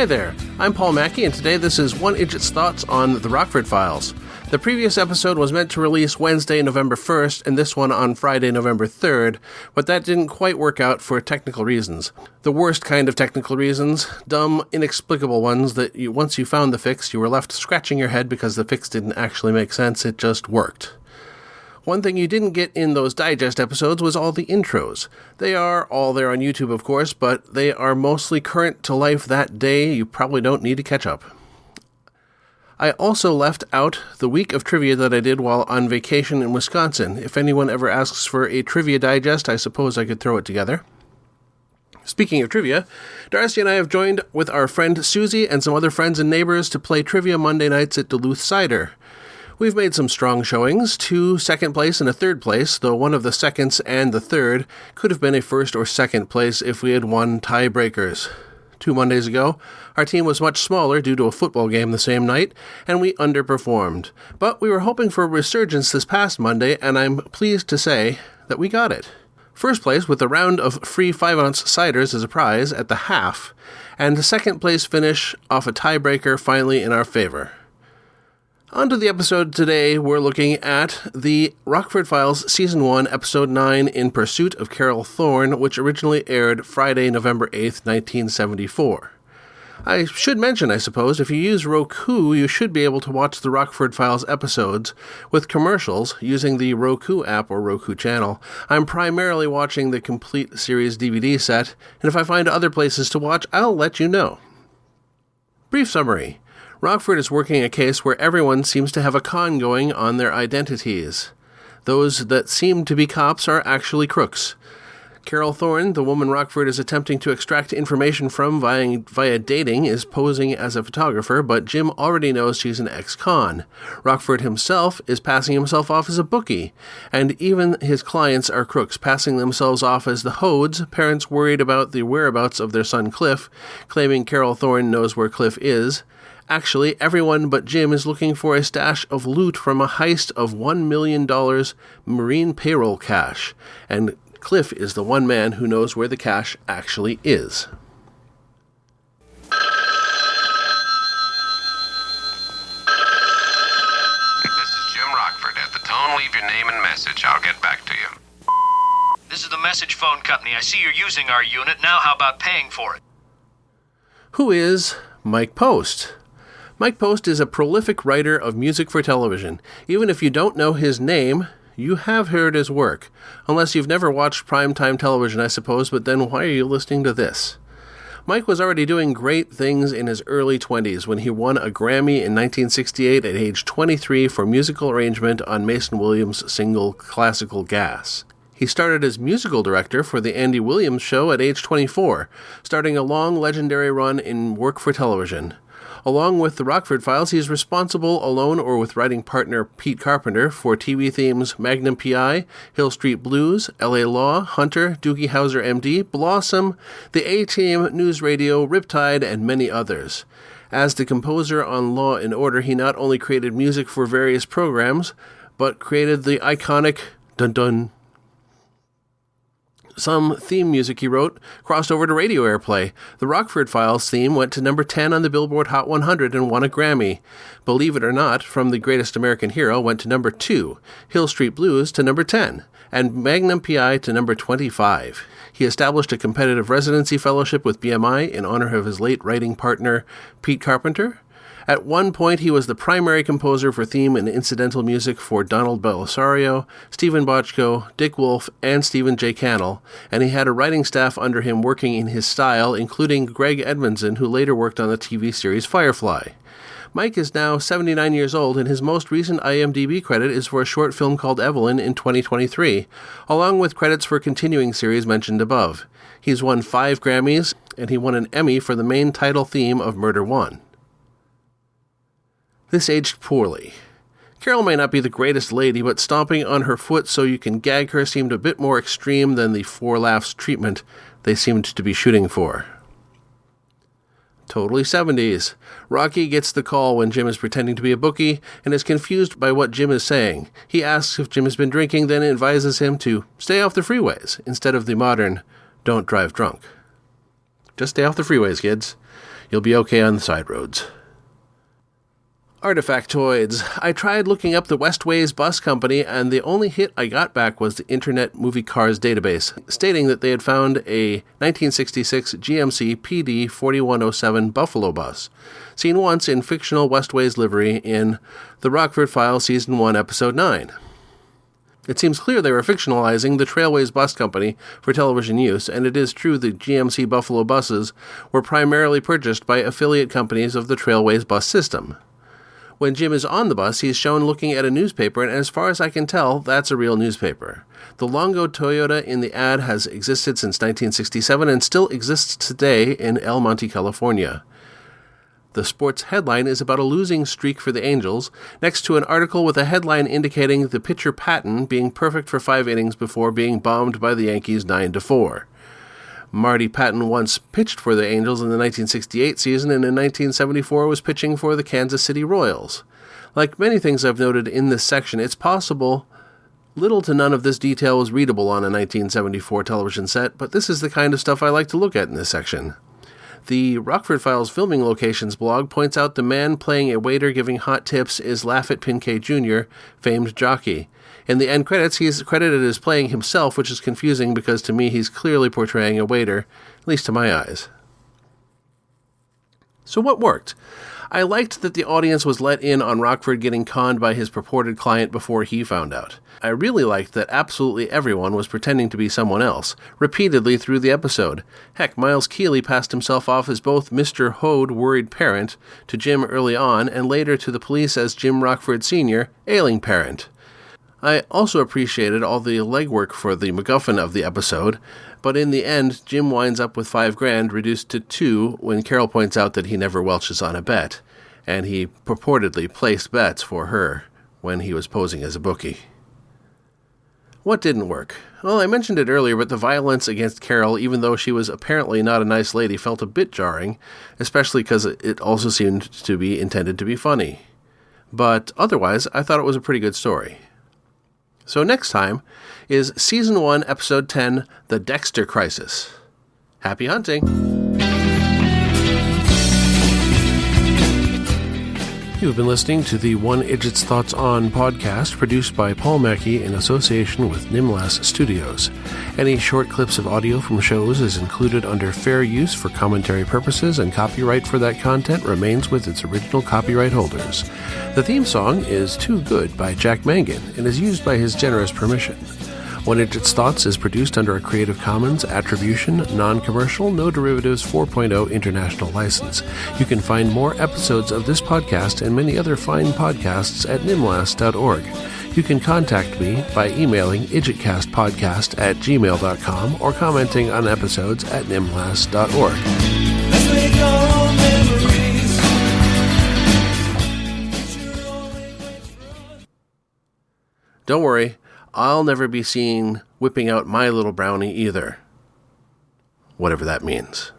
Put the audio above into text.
Hi there, I'm Paul Mackey, and today this is one Idjit's thoughts on the Rockford Files. The previous episode was meant to release Wednesday, November 1st, and this one on Friday, November 3rd, but that didn't quite work out for technical reasons. The worst kind of technical reasons, dumb, inexplicable ones that once you found the fix, you were left scratching your head because the fix didn't actually make sense, it just worked. One thing you didn't get in those digest episodes was all the intros. They are all there on YouTube, of course, but they are mostly current to life that day. You probably don't need to catch up. I also left out the week of trivia that I did while on vacation in Wisconsin. If anyone ever asks for a trivia digest, I suppose I could throw it together. Speaking of trivia, Darcy and I have joined with our friend Susie and some other friends and neighbors to play trivia Monday nights at Duluth Cider. We've made some strong showings, 2 second place and a third place, though one of the seconds and the third could have been a first or second place if we had won tiebreakers. 2 Mondays ago, our team was much smaller due to a football game the same night, and we underperformed. But we were hoping for a resurgence this past Monday, and I'm pleased to say that we got it. First place with a round of free 5-ounce ciders as a prize at the half, and the second place finish off a tiebreaker finally in our favor. On to the episode today. We're looking at the Rockford Files Season 1, Episode 9, In Pursuit of Carol Thorne, which originally aired Friday, November 8th, 1974. I should mention, I suppose, if you use Roku, you should be able to watch the Rockford Files episodes with commercials using the Roku app or Roku channel. I'm primarily watching the complete series DVD set, and if I find other places to watch, I'll let you know. Brief summary. Rockford is working a case where everyone seems to have a con going on their identities. Those that seem to be cops are actually crooks. Carol Thorne, the woman Rockford is attempting to extract information from via dating, is posing as a photographer, but Jim already knows she's an ex-con. Rockford himself is passing himself off as a bookie, and even his clients are crooks, passing themselves off as the Hodes, parents worried about the whereabouts of their son Cliff, claiming Carol Thorne knows where Cliff is. Actually, everyone but Jim is looking for a stash of loot from a heist of $1 million Marine payroll cash, and Cliff is the one man who knows where the cash actually is. This is Jim Rockford. At the tone, leave your name and message. I'll get back to you. This is the message phone company. I see you're using our unit. Now how about paying for it? Who is Mike Post? Mike Post is a prolific writer of music for television. Even if you don't know his name, you have heard his work. Unless you've never watched primetime television, I suppose, but then why are you listening to this? Mike was already doing great things in his early 20s when he won a Grammy in 1968 at age 23 for musical arrangement on Mason Williams' single Classical Gas. He started as musical director for The Andy Williams Show at age 24, starting a long legendary run in work for television. Along with the Rockford Files, he's responsible, alone or with writing partner Pete Carpenter, for TV themes Magnum P.I., Hill Street Blues, L.A. Law, Hunter, Doogie Howser M.D., Blossom, The A-Team, News Radio, Riptide, and many others. As the composer on Law and Order, he not only created music for various programs, but created the iconic dun-dun. Some theme music he wrote crossed over to radio airplay. The Rockford Files theme went to number 10 on the Billboard Hot 100 and won a Grammy. Believe It or Not, From the Greatest American Hero, went to number 2, Hill Street Blues to number 10, and Magnum P.I. to number 25. He established a competitive residency fellowship with BMI in honor of his late writing partner, Pete Carpenter. At one point, he was the primary composer for theme and incidental music for Donald Belisario, Stephen Bochco, Dick Wolf, and Stephen J. Cannell, and he had a writing staff under him working in his style, including Greg Edmondson, who later worked on the TV series Firefly. Mike is now 79 years old, and his most recent IMDb credit is for a short film called Evelyn in 2023, along with credits for continuing series mentioned above. He's won 5 Grammys, and he won an Emmy for the main title theme of Murder One. This aged poorly. Carol may not be the greatest lady, but stomping on her foot so you can gag her seemed a bit more extreme than the 4 laughs treatment they seemed to be shooting for. Totally 70s. Rocky gets the call when Jim is pretending to be a bookie and is confused by what Jim is saying. He asks if Jim has been drinking, then advises him to stay off the freeways instead of the modern, don't drive drunk. Just stay off the freeways, kids. You'll be okay on the side roads. Artifactoids. I tried looking up the Westways Bus Company, and the only hit I got back was the Internet Movie Cars database, stating that they had found a 1966 GMC PD 4107 Buffalo bus, seen once in fictional Westways livery in the Rockford Files Season 1, Episode 9. It seems clear they were fictionalizing the Trailways Bus Company for television use, and it is true that GMC Buffalo buses were primarily purchased by affiliate companies of the Trailways bus system. When Jim is on the bus, he is shown looking at a newspaper, and as far as I can tell, that's a real newspaper. The Longo Toyota in the ad has existed since 1967 and still exists today in El Monte, California. The sports headline is about a losing streak for the Angels, next to an article with a headline indicating the pitcher Patton being perfect for 5 innings before being bombed by the Yankees 9-4. Marty Patton once pitched for the Angels in the 1968 season, and in 1974 was pitching for the Kansas City Royals. Like many things I've noted in this section, it's possible little to none of this detail was readable on a 1974 television set, but this is the kind of stuff I like to look at in this section. The Rockford Files filming locations blog points out the man playing a waiter giving hot tips is Laffit Pinkay Jr., famed jockey. In the end credits, he's credited as playing himself, which is confusing because to me he's clearly portraying a waiter, at least to my eyes. So what worked? I liked that the audience was let in on Rockford getting conned by his purported client before he found out. I really liked that absolutely everyone was pretending to be someone else, repeatedly through the episode. Heck, Miles Keeley passed himself off as both Mr. Hode, worried parent, to Jim early on, and later to the police as Jim Rockford Sr., ailing parent. I also appreciated all the legwork for the MacGuffin of the episode, but in the end, Jim winds up with $5,000 reduced to $2 when Carol points out that he never welches on a bet, and he purportedly placed bets for her when he was posing as a bookie. What didn't work? Well, I mentioned it earlier, but the violence against Carol, even though she was apparently not a nice lady, felt a bit jarring, especially because it also seemed to be intended to be funny. But otherwise, I thought it was a pretty good story. So next time is Season 1, Episode 10, The Dexter Crisis. Happy hunting! You've been listening to the One Idjit's Thoughts On podcast, produced by Paul Mackey in association with Nimlas Studios. Any short clips of audio from shows is included under fair use for commentary purposes, and copyright for that content remains with its original copyright holders. The theme song is Too Good by Jack Mangan and is used by his generous permission. One Idjit's Thoughts is produced under a Creative Commons Attribution, Non-Commercial, No Derivatives 4.0 International License. You can find more episodes of this podcast and many other fine podcasts at nimlas.org. You can contact me by emailing idjitcastpodcast@gmail.com or commenting on episodes at nimlas.org. Let's make our own memories. Don't worry. I'll never be seen whipping out my little brownie either. Whatever that means.